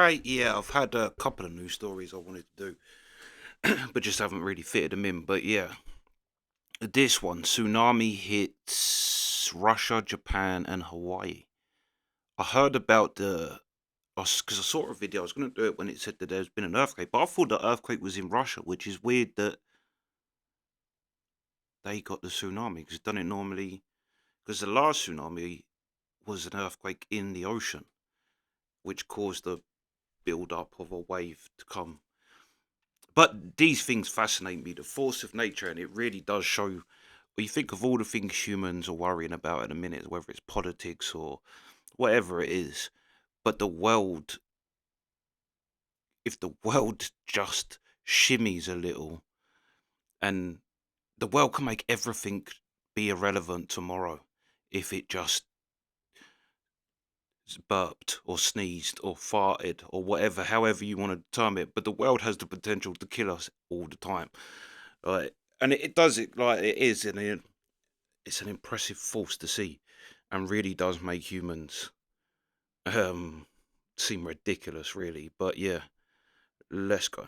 Right, yeah, I've had a couple of news stories I wanted to do, but just haven't really fitted them in. But yeah, this one, tsunami hits Russia, Japan, and Hawaii. I heard about because I saw a video. I was going to do it when it said that there's been an earthquake, but I thought the earthquake was in Russia, which is weird that they got the tsunami because done it normally. Because the last tsunami was an earthquake in the ocean, which caused the build up of a wave to come. But these things fascinate me, the force of nature, and it really does show. When you think of all the things humans are worrying about in a minute, whether it's politics or whatever it is, but the world, if the world just shimmies a little, and the world can make everything be irrelevant tomorrow if it just burped or sneezed or farted or whatever, however you want to term it. But the world has the potential to kill us all the time, right? And it does it like it is, and it's an impressive force to see, and really does make humans um seem ridiculous, really. But yeah, let's go.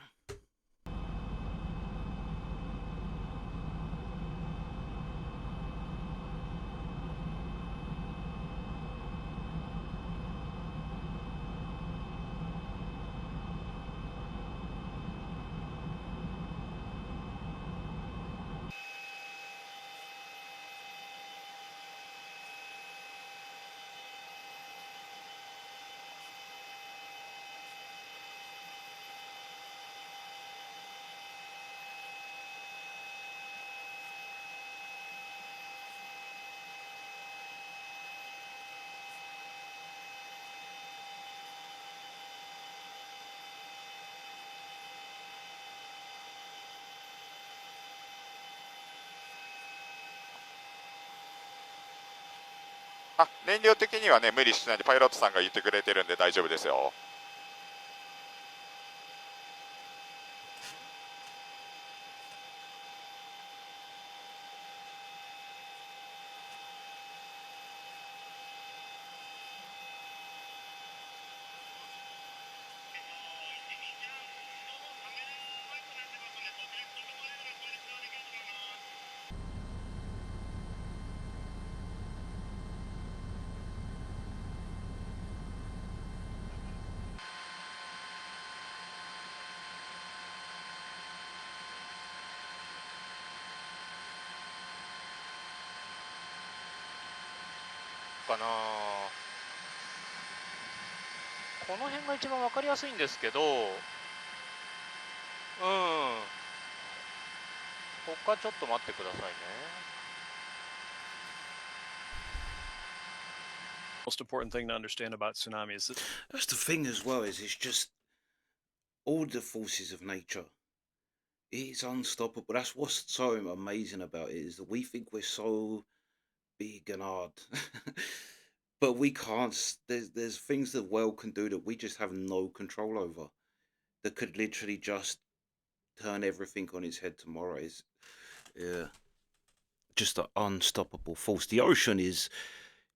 あ、燃料的にはね、無理しないでパイロットさんが言ってくれてるんで大丈夫ですよ。かな。この辺が一番分かりやすいんですけど、他ちょっと待ってくださいね。Most important thing to understand about tsunami is that That's the thing as well. Is it's just all the forces of nature. It's unstoppable. That's what's so amazing about it is that we think we're so big and hard, but we can't. There's things the world can do that we just have no control over. That could literally just turn everything on its head tomorrow. Is yeah, just an unstoppable force. The ocean is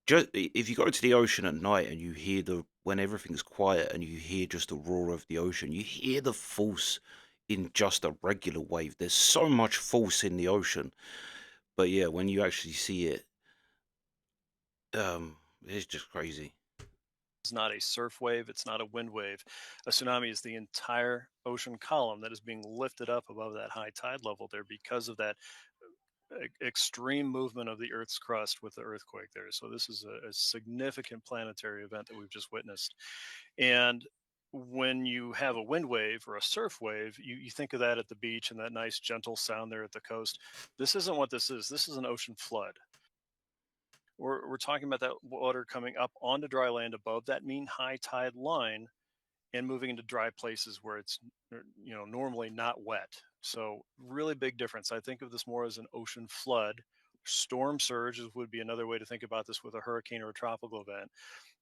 just if you go to the ocean at night and you hear the when everything's quiet and you hear just the roar of the ocean, you hear the force in just a regular wave. There's so much force in the ocean, but yeah, when you actually see it, it's just crazy. it's not a surf wave, it's not a wind wave. A tsunami is the entire ocean column that is being lifted up above that high tide level there because of that extreme movement of the Earth's crust with the earthquake there. So this is a significant planetary event that we've just witnessed. And when you have a wind wave or a surf wave, you think of that at the beach and that nice gentle sound there at the coast. This isn't what this is. This is an ocean flood. We're talking about that water coming up onto dry land above that mean high tide line and moving into dry places where it's normally not wet. So really big difference. I think of this more as an ocean flood. Storm surge would be another way to think about this with a hurricane or a tropical event,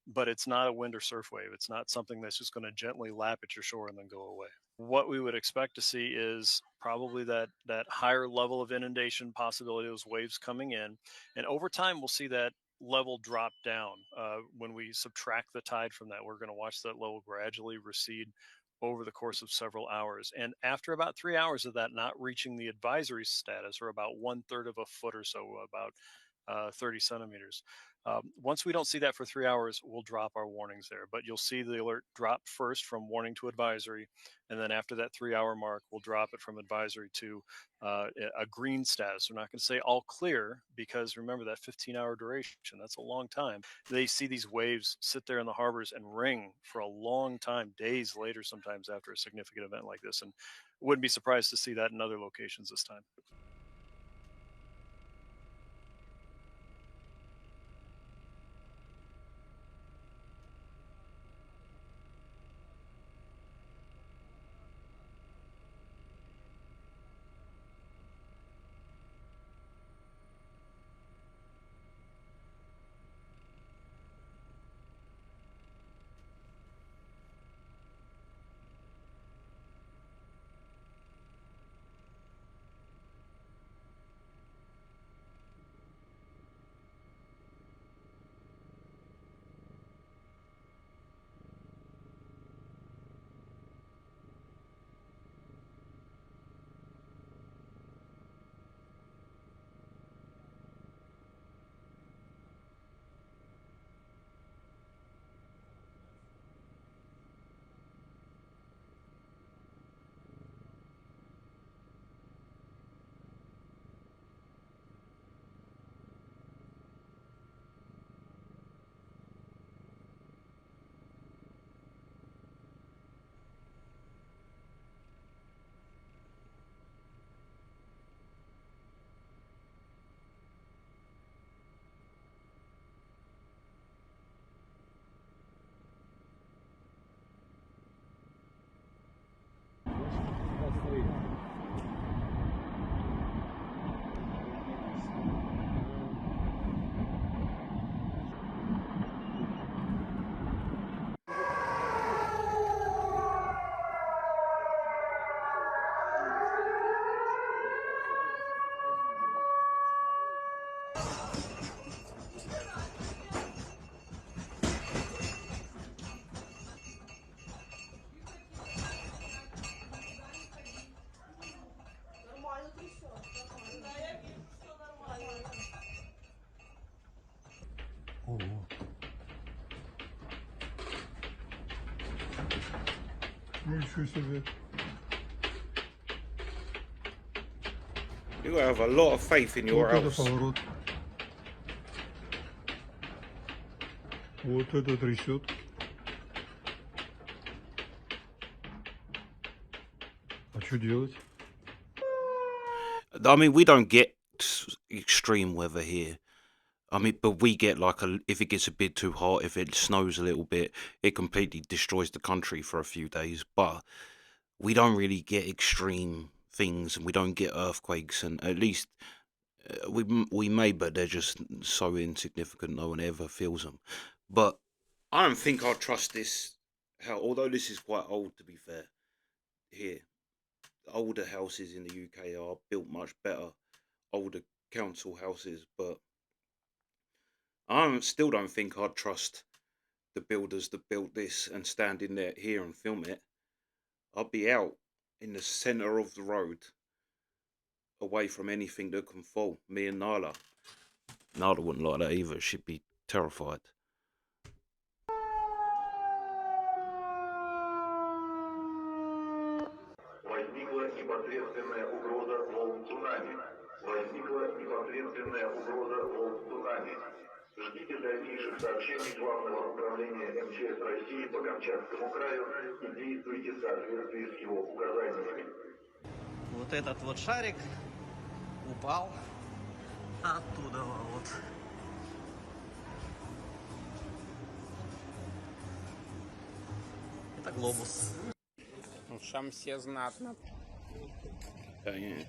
but it's not a wind or surf wave. It's not something that's just going to gently lap at your shore and then go away. What we would expect to see is probably that higher level of inundation possibility, those waves coming in, and over time we'll see that level drop down. When we subtract the tide from that, we're going to watch that level gradually recede over the course of several hours. And after about 3 hours of that not reaching the advisory status, or about 1/3 of a foot or so, about 30 centimeters. Once we don't see that for 3 hours, we'll drop our warnings there. But you'll see the alert drop first from warning to advisory. And then after that 3 hour mark, we'll drop it from advisory to a green status. We're not going to say all clear, because remember that 15-hour duration, that's a long time. They see these waves sit there in the harbors and ring for a long time, days later, sometimes after a significant event like this. And wouldn't be surprised to see that in other locations this time. Ничего себе. You have a lot of faith in your Вот это house. поворот. Вот это трясет. А что делать? I mean, we don't get extreme weather here. I mean, but we get like if it gets a bit too hot, if it snows a little bit, it completely destroys the country for a few days. But we don't really get extreme things, and we don't get earthquakes, and at least we may, but they're just so insignificant, no one ever feels them. But I don't think I'll trust this. Although this is quite old, to be fair, here, older houses in the UK are built much better, older council houses, but I still don't think I'd trust the builders that built this and stand in there here and film it. I'd be out in the centre of the road, away from anything that can fall. Me and Nyla. Nyla wouldn't like that either. She'd be terrified. Возникла непосредственная угроза волн цунами. Возникла непосредственная угроза волн цунами. Ждите дальнейших сообщений Главного управления МЧС России по Камчатскому краю и действуйте в соответствии с его указаниями. Вот этот вот шарик упал оттуда вот. Это глобус. В Шамсе знатно. Yeah.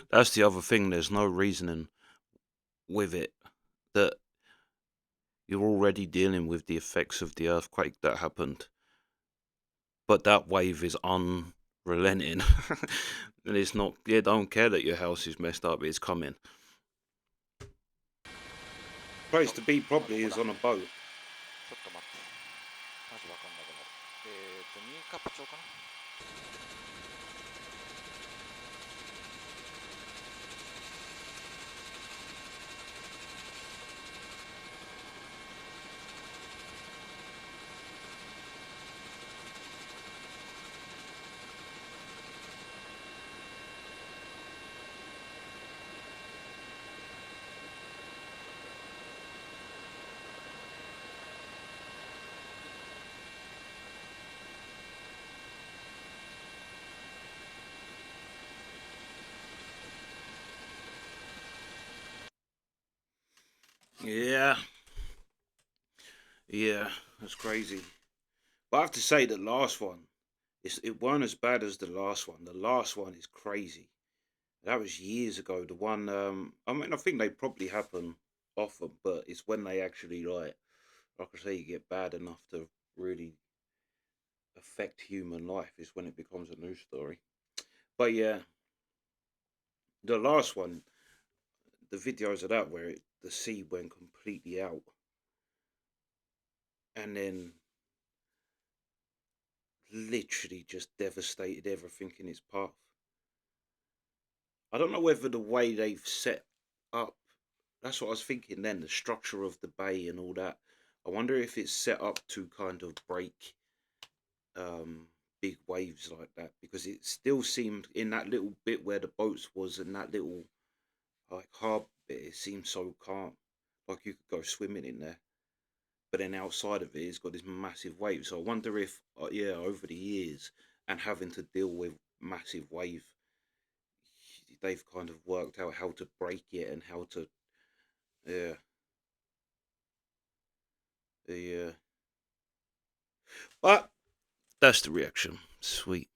That's the other thing. There's no reasoning with it that you're already dealing with the effects of the earthquake that happened, but that wave is unrelenting. And it's not, yeah, don't care that your house is messed up, it's coming. Place to be probably is on a boat. ちょっと待って。マジわかんなくなる。新カップ町かな。Yeah, yeah, that's crazy. But I have to say, the last one, it weren't as bad as the last one. The last one is crazy. That was years ago. The one, I mean, I think they probably happen often, but it's when they actually like I say, you get bad enough to really affect human life is when it becomes a news story. But yeah, the last one, the videos of that where the sea went completely out, and then literally just devastated everything in its path. I don't know whether the way they've set up, that's what I was thinking then, the structure of the bay and all that. I wonder if it's set up to kind of break big waves like that, because it still seemed in that little bit where the boats was and that little like harbour bit, it seemed so calm, like you could go swimming in there. But then outside of it, it's got this massive wave. So I wonder if, yeah, over the years and having to deal with massive wave, they've kind of worked out how to break it and how to, yeah, yeah. But that's the reaction. Sweet.